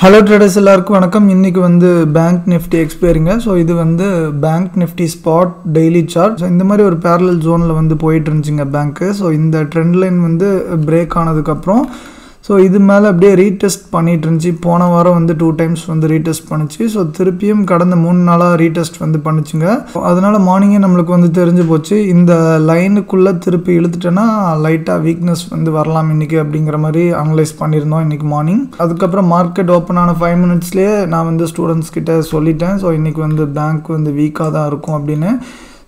Hello traders எல்லாருக்கும் வணக்கம். இன்றைக்கி வந்து பேங்க் நிஃப்டி எக்ஸ்பைரிங்க. ஸோ இது வந்து bank nifty spot daily chart. So இந்த மாதிரி ஒரு பேரலல் ஜோனில் வந்து போயிட்டு இருந்துச்சுங்க பேங்க்கு. ஸோ இந்த ட்ரெண்ட் லைன் வந்து பிரேக் ஆனதுக்கப்புறம் ஸோ இது மேலே அப்படியே ரீடெஸ்ட் பண்ணிட்டு இருந்துச்சு. போன வாரம் வந்து 2 டைம்ஸ் வந்து ரீடெஸ்ட் பண்ணிச்சு. ஸோ திருப்பியும் கடந்த 3 நாளாக ரீடெஸ்ட் வந்து பண்ணிச்சுங்க. அதனால் மார்னிங்கே நம்மளுக்கு வந்து தெரிஞ்சு போச்சு, இந்த லைனுக்குள்ளே திருப்பி இழுத்துட்டேன்னா லைட்டாக வீக்னஸ் வந்து வரலாம் இன்றைக்கி அப்படிங்கிற மாதிரி அனலைஸ் பண்ணியிருந்தோம் இன்றைக்கி மார்னிங். அதுக்கப்புறம் மார்க்கெட் ஓப்பன் ஆன 5 மினிட்ஸ்லேயே நான் வந்து ஸ்டூடெண்ட்ஸ் கிட்ட சொல்லிட்டேன், ஸோ இன்றைக்கி வந்து பேங்க் வந்து வீக்காக தான் இருக்கும் அப்படின்னு.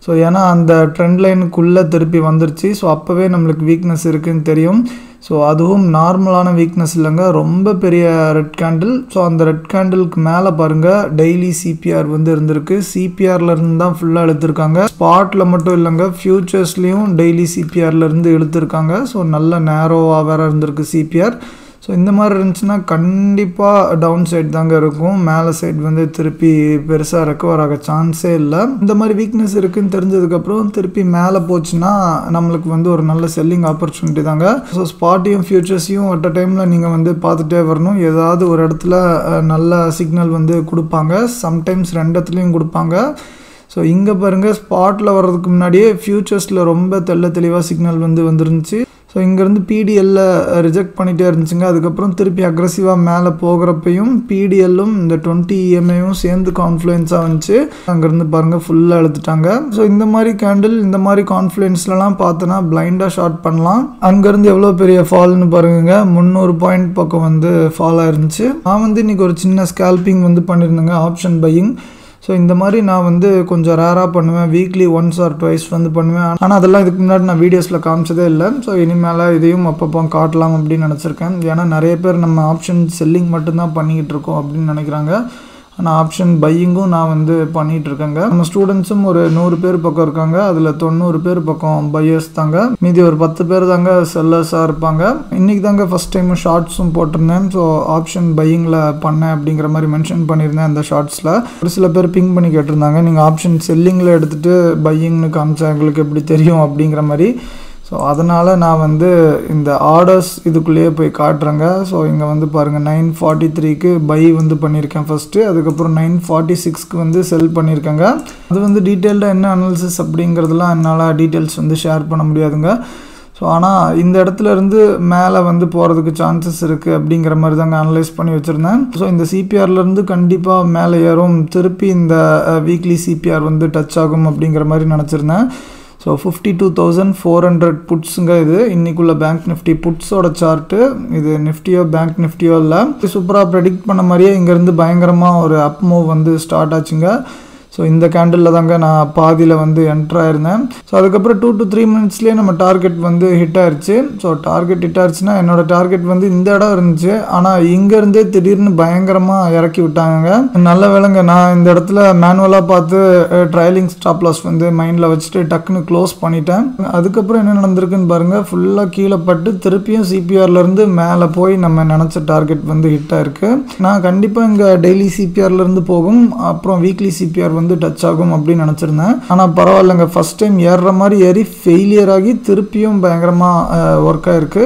ஸோ ஏன்னா அந்த ட்ரெண்ட் லைனுக்குள்ளே திருப்பி வந்துருச்சு. ஸோ அப்போவே நம்மளுக்கு வீக்னஸ் இருக்குதுன்னு தெரியும். ஸோ அதுவும் நார்மலான வீக்னஸ் இல்லைங்க, ரொம்ப பெரிய ரெட் கேண்டில். ஸோ அந்த ரெட் கேண்டிலுக்கு மேலே பாருங்கள் டெய்லி சிபிஆர் வந்து இருந்திருக்கு. சிபிஆர்லேருந்து தான் ஃபுல்லாக இழுத்துருக்காங்க. ஸ்பாட்டில் மட்டும் இல்லைங்க, ஃபியூச்சர்ஸ்லேயும் டெய்லி சிபிஆர்லேருந்து இழுத்துருக்காங்க. ஸோ நல்ல நேரோவாக வேறு இருந்திருக்கு சிபிஆர். ஸோ இந்த மாதிரி இருந்துச்சுன்னா கண்டிப்பாக டவுன் சைட் தாங்க இருக்கும். மேலே சைட் வந்து திருப்பி பெருசாக ரெக்கவர் ஆக சான்ஸே இல்லை. இந்த மாதிரி வீக்னஸ் இருக்குதுன்னு தெரிஞ்சதுக்கப்புறம் திருப்பி மேலே போச்சுன்னா நம்மளுக்கு வந்து ஒரு நல்ல செல்லிங் ஆப்பர்ச்சுனிட்டி தாங்க. ஸோ ஸ்பாட்டையும் ஃபியூச்சர்ஸையும் அட் அ டைமில் நீங்கள் வந்து பார்த்துட்டே வரணும். ஏதாவது ஒரு இடத்துல நல்ல சிக்னல் வந்து கொடுப்பாங்க, சம்டைம்ஸ் 2 இடத்துலையும் கொடுப்பாங்க. ஸோ இங்கே பாருங்கள், ஸ்பாட்டில் வர்றதுக்கு முன்னாடியே ஃபியூச்சர்ஸில் ரொம்ப தெளிவாக சிக்னல் வந்து வந்துருந்துச்சு. ஸோ இங்கேருந்து பிடிஎல்ல ரிஜெக்ட் பண்ணிகிட்டே இருந்துச்சுங்க. அதுக்கப்புறம் திருப்பி அக்ரெசிவாக மேலே போகிறப்பையும் பிடிஎல்லும் இந்த 20 EMAயும் சேர்ந்து கான்ஃப்ளூயன்ஸாக வந்துச்சு. அங்கேருந்து பாருங்கள் ஃபுல்லாக எழுத்துட்டாங்க. ஸோ இந்த மாதிரி கேண்டில், இந்த மாதிரி கான்ஃப்ளூயன்ஸ்லாம் பார்த்தோன்னா பிளைண்டாக ஷார்ட் பண்ணலாம். அங்கேருந்து எவ்வளோ பெரிய ஃபால்னு பாருங்க, 300 பாயிண்ட் பக்கம் வந்து ஃபால் ஆயிருந்துச்சு. நான் வந்து இன்றைக்கி ஒரு சின்ன ஸ்கேல்பிங் வந்து பண்ணியிருந்தேங்க, ஆப்ஷன் பையிங். ஸோ இந்த மாதிரி நான் வந்து கொஞ்சம் ரேராக பண்ணுவேன், வீக்லி 1 or 2 வந்து பண்ணுவேன். ஆனால் அதெல்லாம் இதுக்கு முன்னாடி நான் வீடியோஸில் காமிச்சதே இல்லை. ஸோ இனிமேல் இதையும் அப்பப்போ காட்டலாம் அப்படின்னு நினச்சிருக்கேன். ஏன்னா நிறைய பேர் நம்ம ஆப்ஷன் செல்லிங் மட்டும்தான் பண்ணிக்கிட்டு இருக்கோம் அப்படின்னு நினைக்கிறாங்க. ஆனால் ஆப்ஷன் பையிங்கும் நான் வந்து பண்ணிகிட்ருக்கேங்க. நம்ம ஸ்டூடெண்ட்ஸும் ஒரு 100 பேர் பக்கம் இருக்காங்க. அதில் 90 பேர் பக்கம் பையர்ஸ் தாங்க, மீதி ஒரு 10 பேர் தாங்க செல்லர்ஸாக இருப்பாங்க. இன்றைக்கி தாங்க ஃபஸ்ட் டைம் ஷார்ட்ஸும் போட்டிருந்தேன். ஸோ ஆப்ஷன் பையிங்கில் பண்ணேன் அப்படிங்கிற மாதிரி மென்ஷன் பண்ணியிருந்தேன் அந்த ஷார்ட்ஸில். ஒரு சில பேர் பிங் பண்ணி கேட்டிருந்தாங்க, நீங்கள் ஆப்ஷன் செல்லிங்கில் எடுத்துகிட்டு பையிங்னு காமிச்சா எங்களுக்கு எப்படி தெரியும் அப்படிங்கிற மாதிரி. ஸோ அதனால் நான் வந்து இந்த ஆர்டர்ஸ் இதுக்குள்ளேயே போய் காட்டுறேங்க. ஸோ இங்கே வந்து பாருங்கள் 943க்கு பை வந்து பண்ணியிருக்கேன் ஃபஸ்ட்டு. அதுக்கப்புறம் 946க்கு வந்து செல் பண்ணியிருக்கேங்க. அது வந்து டீட்டெயில்டாக என்ன அனாலிசிஸ் அப்படிங்கிறதுலாம் என்னால் டீட்டெயில்ஸ் வந்து ஷேர் பண்ண முடியாதுங்க. ஸோ ஆனால் இந்த இடத்துல இருந்து மேலே வந்து போகிறதுக்கு சான்சஸ் இருக்குது அப்படிங்கிற மாதிரி தாங்க அனலைஸ் பண்ணி வச்சுருந்தேன். ஸோ இந்த சிபிஆர்லேருந்து கண்டிப்பாக மேலே ஏறும், திருப்பி இந்த வீக்லி சிபிஆர் வந்து டச் ஆகும் அப்படிங்கிற மாதிரி நினச்சிருந்தேன். ஸோ 52,400 புட்ஸுங்க இது இன்றைக்குள்ள பேங்க் நிஃப்டி புட்ஸோட சார்ட்டு. இது நிஃப்டியோ பேங்க் நிஃப்டியோ இல்லை, சூப்பராக ப்ரெடிக்ட் பண்ண மாதிரியே இங்கேருந்து பயங்கரமாக ஒரு அப் மூவ் வந்து ஸ்டார்ட் ஆச்சுங்க. ஸோ இந்த கேண்டிலில் தாங்க நான் பாதியில் வந்து என்ட்ரு ஆயிருந்தேன். ஸோ அதுக்கப்புறம் 2 to 3 மினிட்ஸ்லேயே நம்ம டார்கெட் வந்து ஹிட் ஆயிடுச்சு. ஸோ டார்கெட் ஹிட் ஆயிடுச்சுன்னா என்னோடய டார்கெட் வந்து இந்த இடம் இருந்துச்சு, ஆனால் இங்கேருந்தே திடீர்னு பயங்கரமாக இறக்கி விட்டாங்க. நல்ல வேலைங்க, நான் இந்த இடத்துல மேனுவலாக பார்த்து ட்ரையலிங் ஸ்டாப் லாஸ் வந்து மைண்டில் வச்சுட்டு டக்குன்னு க்ளோஸ் பண்ணிட்டேன். அதுக்கப்புறம் என்ன நடந்திருக்குன்னு பாருங்கள், ஃபுல்லாக கீழே பட்டு திருப்பியும் சிபிஆர்லேருந்து மேலே போய் நம்ம நினச்ச டார்கெட் வந்து ஹிட் ஆயிருக்கு. நான் கண்டிப்பாக இங்கே டெய்லி சிபிஆர்லேருந்து போகும், அப்புறம் வீக்லி சிபிஆர் வந்து டச் ஆகும் அப்படின்னு நினச்சிருந்தேன். ஆனால் பரவாயில்லைங்க, ஃபஸ்ட் டைம் ஏறுற மாதிரி ஏறி ஃபெயிலியர் ஆகி திருப்பியும் பயங்கரமாக ஒர்க் ஆகிருக்கு.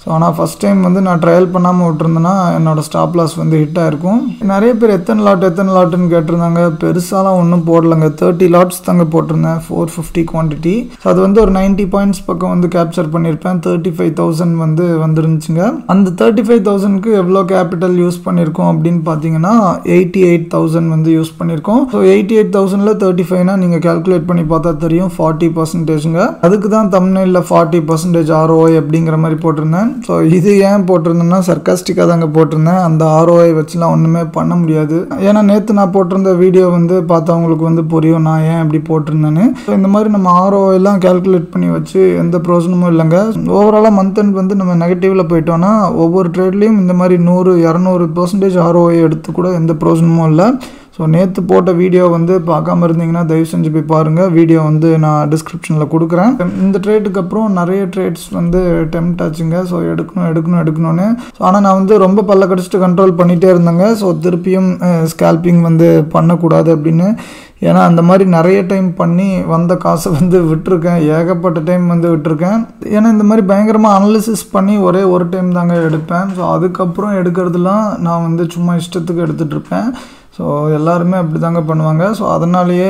ஸோ ஆனால் ஃபஸ்ட் டைம் வந்து நான் ட்ரையல் பண்ணாமல் விட்டுருந்தேன்னா என்னோடய ஸ்டாப் லாஸ் வந்து ஹிட் ஆகிருக்கும். நிறைய பேர் எத்தனை லாட்டுன்னு கேட்டிருந்தாங்க. பெருசாலாம் ஒன்றும் போடலைங்க, 30 லாட்ஸ் தாங்க போட்டிருந்தேன், 450 குவான்டிட்டி. ஸோ அது வந்து ஒரு 90 பாயிண்ட்ஸ் பக்கம் வந்து கேப்சர் பண்ணியிருப்பேன். 35,000 வந்து வந்துருந்துச்சுங்க. அந்த 35,000க்கு எவ்வளோ கேபிட்டல் யூஸ் பண்ணியிருக்கோம் அப்படின்னு பார்த்தீங்கன்னா 88,000 வந்து யூஸ் பண்ணியிருக்கோம். ஸோ 88,000ல் 35னா நீங்கள் கேல்குலேட் பண்ணி பார்த்தா தெரியும், 40%ங்க. அதுக்கு தான் தம்ப்நெயிலில் 40% ROI அப்படிங்கிற மாதிரி போட்டிருந்தேன். ஸோ இது ஏன் போட்டிருந்தேன்னா சர்க்காஸ்டிக்காக தாங்க போட்டிருந்தேன். அந்த ROI வச்சுலாம் ஒன்றுமே பண்ண முடியாது. ஏன்னா நேற்று நான் போட்டிருந்த வீடியோ வந்து பார்த்தவங்களுக்கு வந்து புரியும் நான் ஏன் இப்படி போட்டிருந்தேன்னு. ஸோ இந்த மாதிரி நம்ம ROIலாம் கேல்குலேட் பண்ணி வச்சு எந்த ப்ரோஜனமும் இல்லைங்க. ஓவராலாக மந்த் எண்ட் வந்து நம்ம நெகட்டிவில் போயிட்டோன்னா ஒவ்வொரு ட்ரேட்லேயும் இந்த மாதிரி 100-200% ROI எடுத்து கூட எந்த ப்ரோஜனமும் இல்லை. ஸோ நேற்று போட்ட வீடியோ வந்து பார்க்காம இருந்தீங்கன்னா தயவு செஞ்சு போய் பாருங்கள். வீடியோ வந்து நான் டிஸ்கிரிப்ஷனில் கொடுக்குறேன். இந்த ட்ரேட்டுக்கு அப்புறம் நிறைய ட்ரேட்ஸ் வந்து டெம்ப்ட் ஆச்சுங்க. ஸோ எடுக்கணும்னு. ஸோ ஆனால் நான் வந்து ரொம்ப பல்ல கடிச்சிட்டு கண்ட்ரோல் பண்ணிகிட்டே இருந்தேங்க. ஸோ திருப்பியும் ஸ்கேல்பிங் வந்து பண்ணக்கூடாது அப்படின்னு. ஏன்னா அந்த மாதிரி நிறைய டைம் பண்ணி வந்த காசை வந்து விட்டுருக்கேன். ஏகப்பட்ட டைம் வந்து விட்டுருக்கேன். ஏன்னா இந்த மாதிரி பயங்கரமாக அனலிசிஸ் பண்ணி ஒரே ஒரு டைம் தாங்க எடுப்பேன். ஸோ அதுக்கப்புறம் எடுக்கிறதுலாம் நான் வந்து சும்மா இஷ்டத்துக்கு எடுத்துகிட்டு இருப்பேன். ஸோ எல்லாருமே அப்படி தாங்க பண்ணுவாங்க. ஸோ அதனாலேயே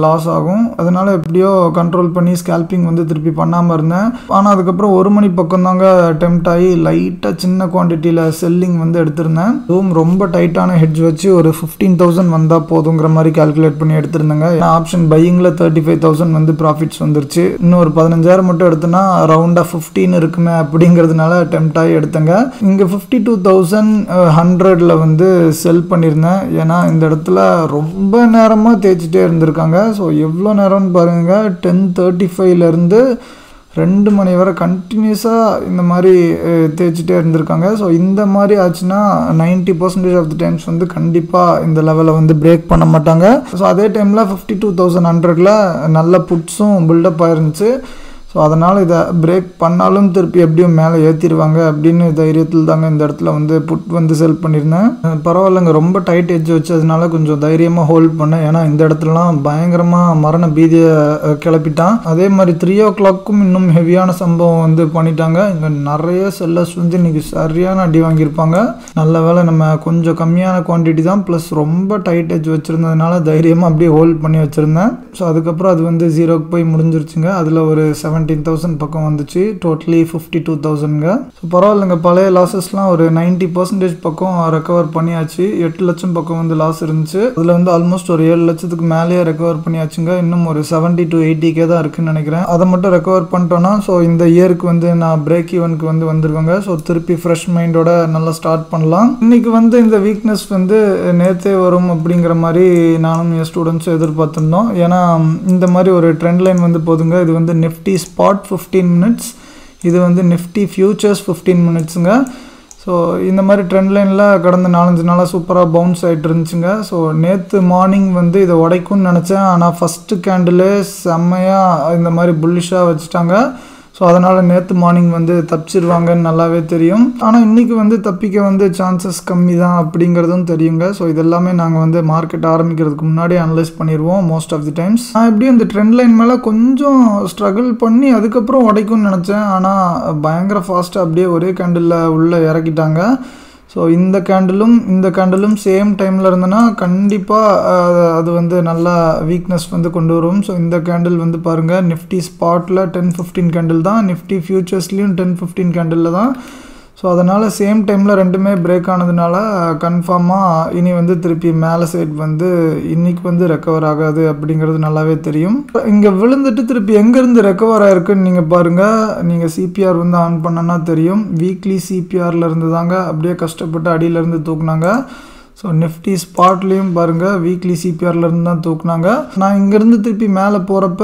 லாஸ் ஆகும். அதனால் எப்படியோ கண்ட்ரோல் பண்ணி ஸ்கேல்பிங் வந்து திருப்பி பண்ணாமல் இருந்தேன். ஆனால் அதுக்கப்புறம் 1 மணி பக்கம் தாங்க அட்டெம்ப்ட் ஆகி லைட்டாக சின்ன குவான்டிட்டியில் செல்லிங் வந்து எடுத்திருந்தேன். அதுவும் ரொம்ப டைட்டான ஹெட்ஜ் வச்சு ஒரு 15,000 வந்தால் போதுங்கிற மாதிரி கால்குலேட் பண்ணி எடுத்திருந்தேங்க. ஆப்ஷன் பையிங்கில் 35,000 வந்து ப்ராஃபிட்ஸ் வந்துருச்சு. இன்னும் ஒரு 15,000 மட்டும் எடுத்தோன்னா ரவுண்டாக 15 இருக்குமே அப்படிங்கிறதுனால அட்டெம்ப்ட் ஆகி எடுத்தேங்க. இங்கே 52,100 வந்து செல் பண்ணியிருந்தேன். ஏன்னா இந்த இடத்துல ரொம்ப நேரமாக தேய்ச்சிட்டே இருந்திருக்காங்க. ஸோ எவ்வளோ நேரம்னு பாருங்கள், 10:35 2 மணி வரை கண்டினியூஸாக இந்த மாதிரி தேய்ச்சிட்டே இருந்திருக்காங்க. ஸோ இந்த மாதிரி ஆச்சுன்னா 90% ஆஃப் தி டைம்ஸ் வந்து கண்டிப்பாக இந்த லெவலை வந்து பிரேக் பண்ண மாட்டாங்க. ஸோ அதே டைமில் 52,100 நல்ல புட்ஸும் பில்டப் ஆயிருந்துச்சு. ஸோ அதனால் இதை பிரேக் பண்ணாலும் திருப்பி எப்படியும் மேலே ஏற்றிடுவாங்க அப்படின்னு தைரியத்தில் தாங்க இந்த இடத்துல வந்து புட் வந்து செல் பண்ணியிருந்தேன். பரவாயில்லைங்க, ரொம்ப டைட் எட்ஜ் வச்சதுனால கொஞ்சம் தைரியமாக ஹோல்ட் பண்ணேன். ஏன்னா இந்த இடத்துலலாம் பயங்கரமாக மரண பீதியை கிளப்பிட்டான். அதே மாதிரி 3 o'clock இன்னும் ஹெவியான சம்பவம் வந்து பண்ணிட்டாங்க. இங்கே நிறைய செல்லர்ஸ் வந்து இன்றைக்கி சரியான அடி வாங்கியிருப்பாங்க. நல்ல வேலை நம்ம கொஞ்சம் கம்மியான குவான்டிட்டி தான், ப்ளஸ் ரொம்ப டைட் எட்ஜ் வச்சுருந்ததுனால தைரியமாக அப்படியே ஹோல்ட் பண்ணி வச்சுருந்தேன். ஸோ அதுக்கப்புறம் அது வந்து 0க்கு போய் முடிஞ்சிருச்சுங்க. அதில் ஒரு 17,000 பக்கம் வந்துச்சு. டோட்டலி 52,000ங்க. ஸோ பரவாயில்லைங்க, பழைய லாஸஸ்லாம் ஒரு 90% பக்கம் ரெக்கவர் பண்ணியாச்சு. 8 லட்சம் பக்கம் வந்து லாஸ் இருந்துச்சு. அதில் வந்து ஆல்மோஸ்ட் ஒரு 7 லட்சத்துக்கு மேலேயே ரெக்கவர் பண்ணியாச்சுங்க. இன்னும் ஒரு 70 to 80K தான் இருக்குன்னு நினைக்கிறேன். அதை மட்டும் ரெக்கவர் பண்ணிட்டோன்னா ஸோ இந்த இயருக்கு வந்து நான் பிரேக் ஈவனுக்கு வந்து வந்துருவாங்க. ஸோ திருப்பி ஃப்ரெஷ் மைண்டோட நல்லா ஸ்டார்ட் பண்ணலாம். இன்னைக்கு வந்து இந்த வீக்னஸ் வந்து நேற்றே வரும் அப்படிங்கிற மாதிரி நானும் என் ஸ்டூடெண்ட்ஸும் எதிர்பார்த்துருந்தோம். ஏன்னா இந்த மாதிரி ஒரு ட்ரெண்ட் லைன் வந்து போதுங்க. இது வந்து நிஃப்டி ஸ்பாட் 15 minutes, இது வந்து நிஃப்டி ஃபியூச்சர்ஸ் 15 minutesங்க. ஸோ இந்த மாதிரி ட்ரெண்ட் லைனில் கடந்த 4-5 நாளாக சூப்பராக பவுன்ஸ் ஆகிட்டு இருந்துச்சுங்க. ஸோ நேற்று மார்னிங் வந்து இதை உடைக்கும்னு நினச்சேன். ஆனால் ஃபஸ்ட்டு கேண்டிலே செம்மையாக இந்த மாதிரி புல்லிஷாக வச்சுட்டாங்க. ஸோ அதனால் நேற்று மார்னிங் வந்து தப்பிச்சிருவாங்கன்னு நல்லாவே தெரியும். ஆனால் இன்றைக்கி வந்து தப்பிக்க வந்து சான்சஸ் கம்மி தான் அப்படிங்கிறதும் தெரியுங்க. ஸோ இதெல்லாமே நாங்கள் வந்து மார்க்கெட் ஆரம்பிக்கிறதுக்கு முன்னாடி அனலைஸ் பண்ணிடுவோம் மோஸ்ட் ஆஃப் தி டைம்ஸ். நான் எப்படியும் இந்த ட்ரெண்ட் லைன் மேலே கொஞ்சம் ஸ்ட்ரகிள் பண்ணி அதுக்கப்புறம் உடைக்கும்னு நினச்சேன். ஆனால் பயங்கர ஃபாஸ்ட்டாக அப்படியே ஒரே கேண்டிலில் உள்ளே இறக்கிட்டாங்க. ஸோ இந்த கேண்டிலும் சேம் டைமில் இருந்தனா கண்டிப்பாக அது வந்து நல்லா வீக்னஸ் வந்து கொண்டு வரும். ஸோ இந்த கேண்டில் வந்து பாருங்கள், நிஃப்டி ஸ்பாட்டில் 10-15 கேண்டில் தான், நிஃப்டி ஃபியூச்சர்ஸ்லேயும் 10-15 கேண்டில் தான். ஸோ அதனால் சேம் டைமில் ரெண்டுமே பிரேக் ஆனதுனால கன்ஃபார்மாக இனி வந்து திருப்பி மேலே சைட் வந்து இன்றைக்கி வந்து ரெக்கவர் ஆகாது அப்படிங்கிறது நல்லாவே தெரியும். இங்கே விழுந்துட்டு திருப்பி எங்கேருந்து ரெக்கவர் ஆகிருக்குன்னு நீங்கள் பாருங்கள். நீங்கள் சிபிஆர் வந்து ஆன் பண்ணனா தெரியும். வீக்லி சிபிஆரில் இருந்து தாங்க அப்படியே கஷ்டப்பட்டு அடியிலேருந்து தூக்குனாங்க. ஸோ நிஃப்டி ஸ்பாட்லேயும் பாருங்கள் வீக்லி சிபிஆர்லேருந்து தான் தூக்குனாங்க. நான் இங்கேருந்து திருப்பி மேலே போகிறப்ப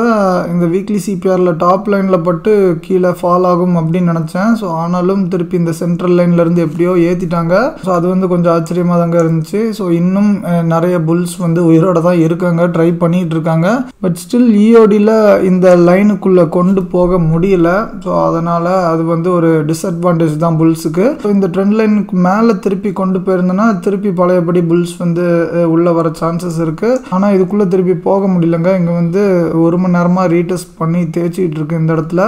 இந்த வீக்லி சிபிஆரில் டாப் லைனில் பட்டு கீழே ஃபால் ஆகும் அப்படின்னு நினச்சேன். ஸோ ஆனாலும் திருப்பி இந்த சென்ட்ரல் லைன்லேருந்து எப்படியோ ஏற்றிட்டாங்க. ஸோ அது வந்து கொஞ்சம் ஆச்சரியமாக தாங்க இருந்துச்சு. ஸோ இன்னும் நிறைய புல்ஸ் வந்து உயிரோட தான் இருக்காங்க, ட்ரை பண்ணிகிட்டு இருக்காங்க. பட் ஸ்டில் இஓடியில் இந்த லைனுக்குள்ளே கொண்டு போக முடியல. ஸோ அதனால் அது வந்து ஒரு டிஸ்அட்வான்டேஜ் தான் புல்ஸுக்கு. ஸோ இந்த ட்ரெண்ட் லைனுக்கு மேலே திருப்பி கொண்டு போயிருந்தேன்னா திருப்பி பழைய புல்ஸ் வந்து உள்ள வர சான்சஸ் இருக்கு. ஆனா இதுக்குள்ள திருப்பி போக முடியலங்க. இங்க வந்து 1 மணி நேரமா ரீடெஸ்ட் பண்ணி தேய்ச்சிட்டு இருக்கு இந்த இடத்துல.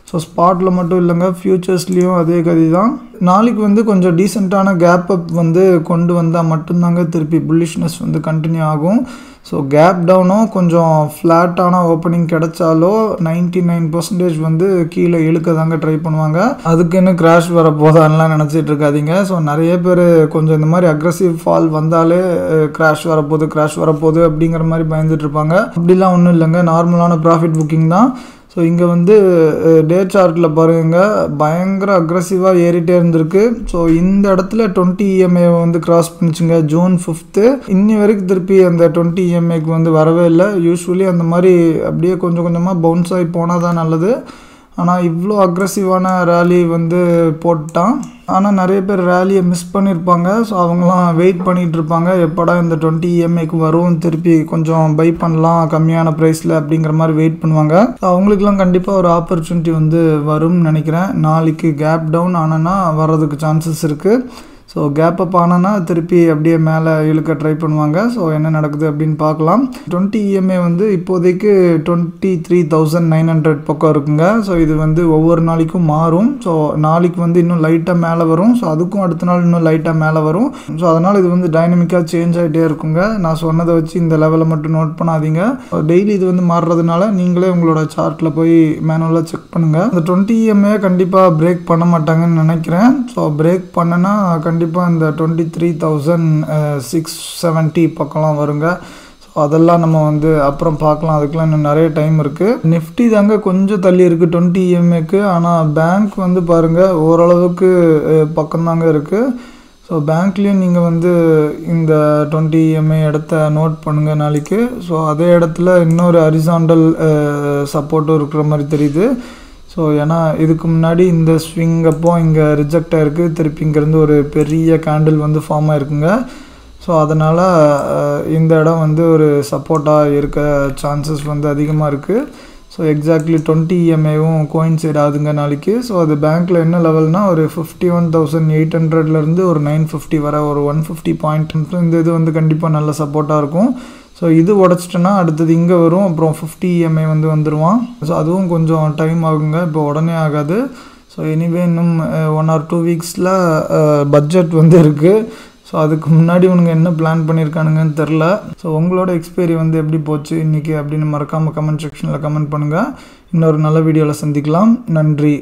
ஸோ ஸ்பாட்டில் மட்டும் இல்லைங்க, ஃபியூச்சர்ஸ்லேயும் அதே கதி தான். நாளைக்கு வந்து கொஞ்சம் டீசெண்டான கேப் அப் வந்து கொண்டு வந்தால் மட்டும்தாங்க திருப்பி புல்லிஷ்னஸ் வந்து கண்டினியூ ஆகும். ஸோ கேப் டவுனும் கொஞ்சம் ஃப்ளாட்டான ஓப்பனிங் கிடைச்சாலோ 99% வந்து கீழே இழுக்க தாங்க ட்ரை பண்ணுவாங்க. அதுக்குன்னு கிராஷ் வர போதான்லாம் நினச்சிட்டு இருக்காதீங்க. ஸோ நிறைய பேர் கொஞ்சம் இந்த மாதிரி அக்ரெசிவ் ஃபால் வந்தாலே கிராஷ் வரப்போகுது அப்படிங்கிற மாதிரி பயந்துட்டு இருப்பாங்க. அப்படிலாம் ஒன்றும் இல்லைங்க, நார்மலான ப்ராஃபிட் புக்கிங் தான். ஸோ இங்கே வந்து டே சார்ட்டில் பாருங்கள் பயங்கர அக்ரெசிவாக ஏறிட்டே இருந்திருக்கு. ஸோ இந்த இடத்துல 20 EMA வந்து கிராஸ் பண்ணிச்சுங்க June 5th. இன்னி வரைக்கும் திருப்பி அந்த 20 EMAக்கு வந்து வரவே இல்லை. யூஸ்வலி அந்த மாதிரி அப்படியே கொஞ்சம் கொஞ்சமாக பவுன்ஸ் ஆகி போனால் தான் நல்லது. ஆனால் இவ்வளோ அக்ரெசிவான ரேலி வந்து போட்டான். ஆனால் நிறைய பேர் ரேலியை மிஸ் பண்ணியிருப்பாங்க. ஸோ அவங்களாம் வெயிட் பண்ணிகிட்டு இருப்பாங்க, எப்படா இந்த 20 EMAக்கு வரும், திருப்பி கொஞ்சம் பை பண்ணலாம் கம்மியான ப்ரைஸில் அப்படிங்கிற மாதிரி வெயிட் பண்ணுவாங்க. ஸோ அவங்களுக்குலாம் கண்டிப்பாக ஒரு ஆப்பர்ச்சுனிட்டி வந்து வரும்னு நினைக்கிறேன். நாளைக்கு கேப் டவுன் ஆனால் வர்றதுக்கு சான்சஸ் இருக்குது. ஸோ கேப் அப் ஆனால் திருப்பி அப்படியே மேலே இழுக்க ட்ரை பண்ணுவாங்க. ஸோ என்ன நடக்குது அப்படின்னு பார்க்கலாம். 20 EMA வந்து இப்போதைக்கு 23,900 பக்கம் இருக்குங்க. ஸோ இது வந்து ஒவ்வொரு நாளைக்கும் மாறும். ஸோ நாளைக்கு வந்து இன்னும் லைட்டாக மேலே வரும். ஸோ அதுக்கும் அடுத்த நாள் இன்னும் லைட்டாக மேலே வரும். ஸோ அதனால் இது வந்து டைனமிக்காக சேஞ்ச் ஆகிட்டே இருக்குங்க. நான் சொன்னதை வச்சு இந்த லெவலை மட்டும் நோட் பண்ணாதீங்க. டெய்லி இது வந்து மாறுறதுனால நீங்களே உங்களோட சார்ட்டில் போய் மேனுவலாக செக் பண்ணுங்கள். இந்த 20 EMA கண்டிப்பாக பிரேக் பண்ண மாட்டாங்கன்னு நினைக்கிறேன். ஸோ பிரேக் பண்ணனா கண்டிப்பாக இந்த 23,670 பக்கம்லாம் வருங்க. ஸோ அதெல்லாம் நம்ம வந்து அப்புறம் பார்க்கலாம். அதுக்கெலாம் இன்னும் நிறைய டைம் இருக்குது. நிஃப்டி தாங்க கொஞ்சம் தள்ளி இருக்குது 20 EMAக்கு. ஆனால் பேங்க் வந்து பாருங்கள் ஓரளவுக்கு பக்கம்தாங்க இருக்குது. ஸோ பேங்க்லேயும் நீங்கள் வந்து இந்த 20 EMA இடத்த நோட் பண்ணுங்கள் நாளைக்கு. ஸோ அதே இடத்துல இன்னொரு ஹரிசாண்டல் சப்போர்ட்டும் இருக்கிற மாதிரி தெரியுது. ஸோ ஏன்னா இதுக்கு முன்னாடி இந்த ஸ்விங் அப்போ இங்கே ரிஜெக்ட் ஆகிருக்கு, திருப்பி இங்கேருந்து ஒரு பெரிய கேண்டில் வந்து ஃபார்ம் ஆகிருக்குங்க. ஸோ அதனால் இந்த இடம் வந்து ஒரு சப்போர்ட்டாக இருக்க சான்சஸ் வந்து அதிகமாக இருக்குது. ஸோ எக்ஸாக்ட்லி 20 EMAவும் கோயின்சைட் ஆகுதுங்க நாளைக்கு. ஸோ அது பேங்க்கில் என்ன லெவல்னால் ஒரு 51,800லேருந்து ஒரு 950 வர ஒரு 150 பாயிண்ட் இந்த இது வந்து கண்டிப்பாக நல்ல சப்போர்ட்டாக இருக்கும். ஸோ இது உடச்சிட்டோன்னா அடுத்தது இங்கே வரும், அப்புறம் 50 EMA வந்து வந்துடுவான். ஸோ அதுவும் கொஞ்சம் டைம் ஆகுங்க, இப்போ உடனே ஆகாது. ஸோ எனிவே இன்னும் 1 or 2 வீக்ஸில் பட்ஜெட் வந்து இருக்குது. ஸோ அதுக்கு முன்னாடி உனக்கு என்ன பிளான் பண்ணியிருக்கானுங்கன்னு தெரில. ஸோ உங்களோட எக்ஸ்பீரி வந்து எப்படி போச்சு இன்றைக்கி அப்படின்னு மறக்காமல் கமெண்ட் செக்ஷனில் கமெண்ட் பண்ணுங்கள். இன்னொரு நல்ல வீடியோவில் சந்திக்கலாம். நன்றி.